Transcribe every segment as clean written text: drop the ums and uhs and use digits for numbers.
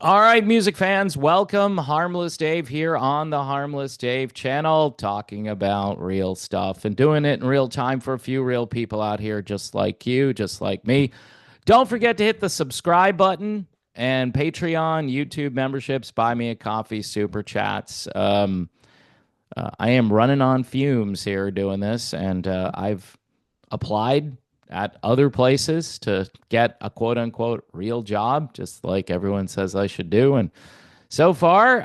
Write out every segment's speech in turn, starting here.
All right, music fans, welcome. Harmless Dave here on the Harmless Dave channel, talking about real stuff and doing it in real time for a few real people out here, just like you, just like me. Don't forget to hit the subscribe button and Patreon, YouTube memberships, buy me a coffee, super chats. I am running on fumes here doing this, and I've applied at other places to get a quote unquote real job, just like everyone says I should do. And so far,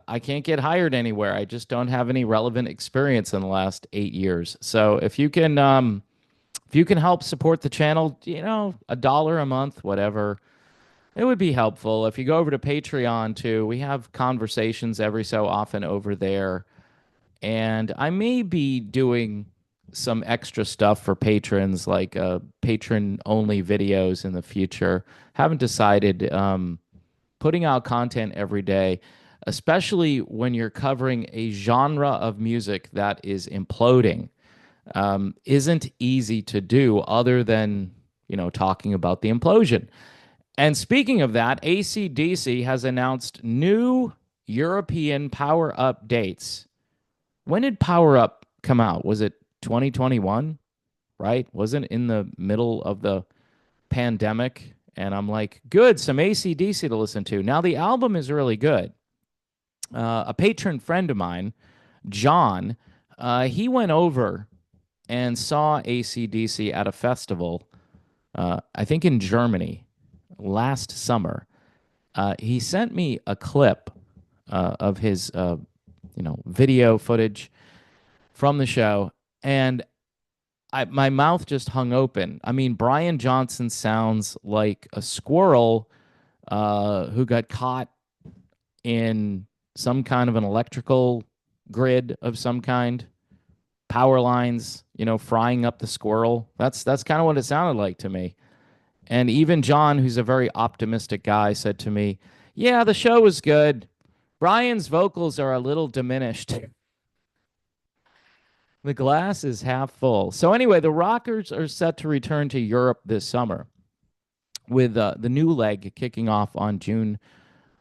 I can't get hired anywhere. I just don't have any relevant experience in the last 8 years. So if you can help support the channel, $1 a month, whatever, it would be helpful. If you go over to Patreon too, we have conversations every so often over there, and I may be doing some extra stuff for patrons, like patron only videos in the future. Haven't decided. Putting out content every day, especially when you're covering a genre of music that is imploding, isn't easy to do other than, talking about the implosion. And speaking of that, AC/DC has announced new European Power Up dates. When did Power Up come out? Was it 2021? Right? Wasn't in the middle of the pandemic? And I'm like, good, some AC/DC to listen to. Now, the album is really good. A patron friend of mine, John, he went over and saw AC/DC at a festival, I think in Germany last summer. He sent me a clip of his, video footage from the show, and my mouth just hung open. I mean, Brian Johnson sounds like a squirrel who got caught in some kind of an electrical grid of some kind, power lines, frying up the squirrel. That's kind of what it sounded like to me. And even John, who's a very optimistic guy, said to me, "Yeah, the show was good. Brian's vocals are a little diminished." The glass is half full. So anyway, the Rockers are set to return to Europe this summer, with the new leg kicking off on June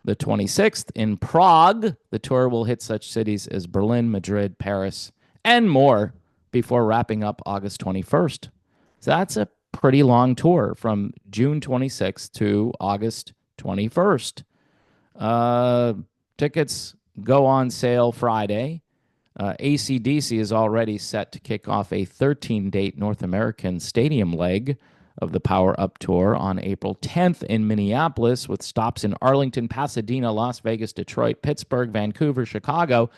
the 26th in Prague. The tour will hit such cities as Berlin, Madrid, Paris, and more before wrapping up August 21st. So that's a pretty long tour from June 26th to August 21st. Uh, Tickets go on sale Friday. AC/DC is already set to kick off a 13-date North American stadium leg of the Power Up Tour on April 10th in Minneapolis, with stops in Arlington, Pasadena, Las Vegas, Detroit, Pittsburgh, Vancouver, Chicago,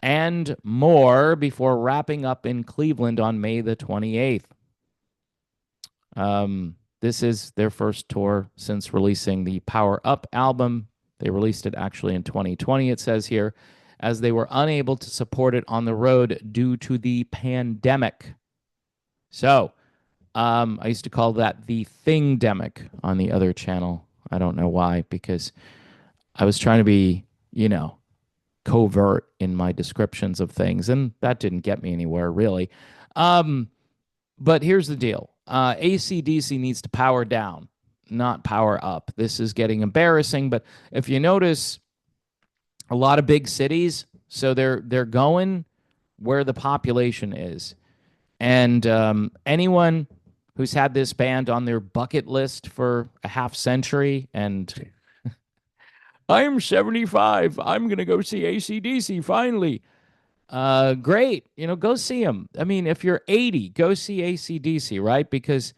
and more, before wrapping up in Cleveland on May the 28th. This is their first tour since releasing the Power Up album. They released it actually in 2020, it says here, as they were unable to support it on the road due to the pandemic. So, I used to call that the thing-demic on the other channel. I don't know why, because I was trying to be, covert in my descriptions of things, and that didn't get me anywhere, really. But here's the deal. AC/DC needs to power down, not power up. This is getting embarrassing, but if you notice, a lot of big cities, so they're going where the population is. And anyone who's had this band on their bucket list for a half century, and I'm 75, I'm going to go see AC/DC finally. Great. Go see them. I mean, if you're 80, go see AC/DC, right? Because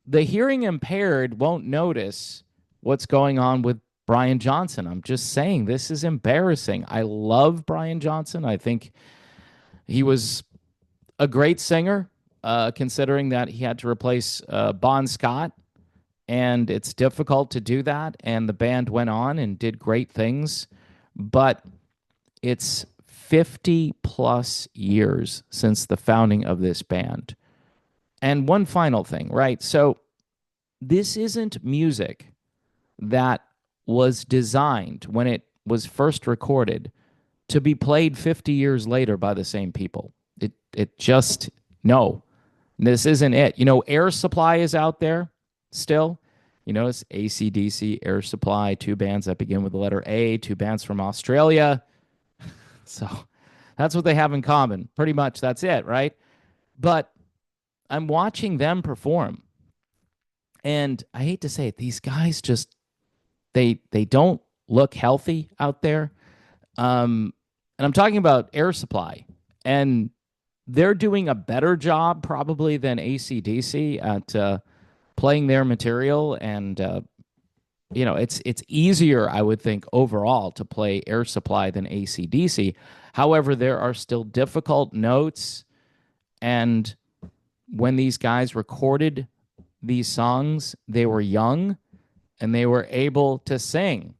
the hearing impaired won't notice what's going on with Brian Johnson. I'm just saying, this is embarrassing. I love Brian Johnson. I think he was a great singer, considering that he had to replace Bon Scott, and it's difficult to do that. And the band went on and did great things, but it's 50 plus years since the founding of this band. And one final thing, right? So this isn't music that was designed when it was first recorded to be played 50 years later by the same people. It just, no, this isn't it. Air Supply is out there still, You notice AC/DC, Air Supply, two bands that begin with the letter A, two bands from Australia. So that's what they have in common. Pretty much that's it, right? But I'm watching them perform. And I hate to say it, these guys just they don't look healthy out there. And I'm talking about Air Supply. And they're doing a better job probably than AC/DC at playing their material and it's easier, I would think, overall to play Air Supply than AC/DC. However, there are still difficult notes, and when these guys recorded these songs, they were young and they were able to sing.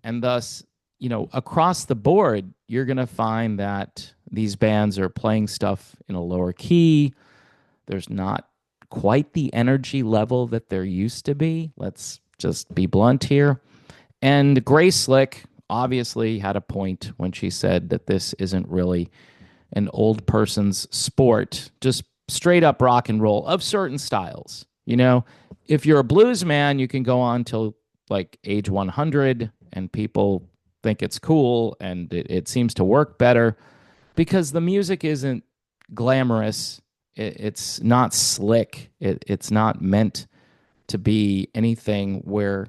And thus, across the board, you're going to find that these bands are playing stuff in a lower key. There's not quite the energy level that there used to be. Let's just be blunt here. And Grace Slick obviously had a point when she said that this isn't really an old person's sport, just straight up rock and roll of certain styles. If you're a blues man, you can go on till like age 100 and people think it's cool and it seems to work better because the music isn't glamorous. It's not slick. It's not meant to be anything where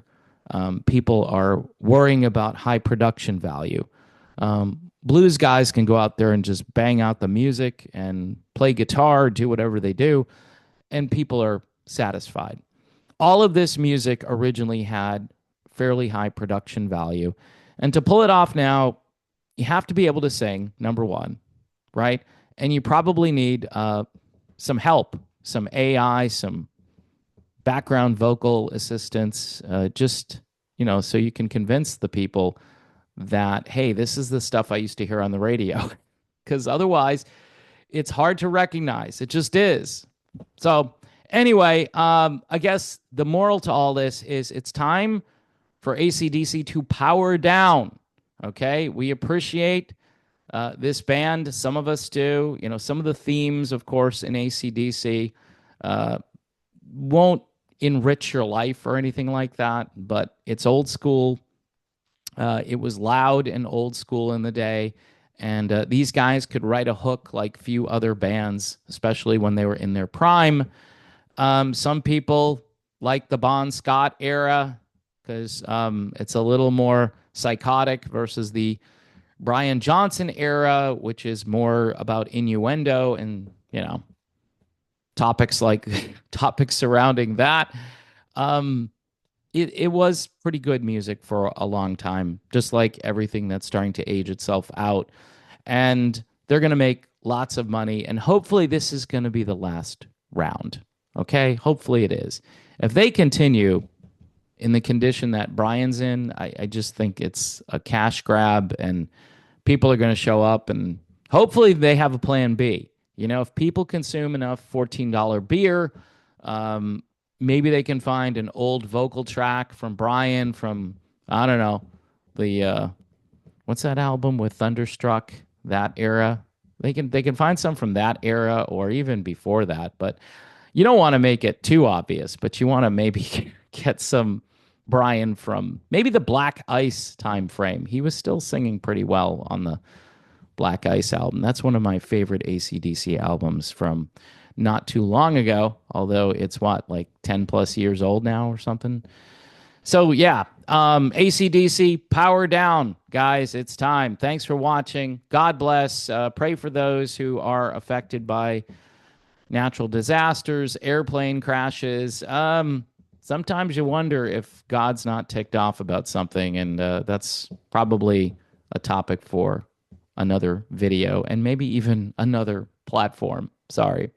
people are worrying about high production value. Blues guys can go out there and just bang out the music and play guitar, do whatever they do, and people are satisfied. All of this music originally had fairly high production value. And to pull it off now, you have to be able to sing, number one, right? And you probably need some help, some AI, some background vocal assistance, so you can convince the people that, hey, this is the stuff I used to hear on the radio. Because otherwise, it's hard to recognize. It just is. So anyway, I guess the moral to all this is it's time for AC/DC to power down. Okay, we appreciate this band. Some of us do. Some of the themes, of course, in AC/DC won't enrich your life or anything like that, but it's old school. It was loud and old school in the day. And these guys could write a hook like few other bands, especially when they were in their prime. Some people like the Bon Scott era because it's a little more psychotic versus the Brian Johnson era, which is more about innuendo and, topics surrounding that. It was pretty good music for a long time, just like everything that's starting to age itself out. And they're going to make lots of money. And hopefully this is going to be the last round. Okay? Hopefully it is. If they continue in the condition that Brian's in, I just think it's a cash grab and people are going to show up and hopefully they have a plan B. If people consume enough $14 beer, maybe they can find an old vocal track from Brian from, I don't know, the what's that album with Thunderstruck, that era. They can find some from that era or even before that, but you don't want to make it too obvious, but you want to maybe get some Brian from maybe the Black Ice time frame. He was still singing pretty well on the Black Ice album. That's one of my favorite AC/DC albums from not too long ago, although it's like 10 plus years old now or something. So yeah, AC/DC, power down, guys. It's time. Thanks for watching. God bless. Pray for those who are affected by natural disasters, airplane crashes. Sometimes you wonder if God's not ticked off about something, and that's probably a topic for another video and maybe even another platform. Sorry.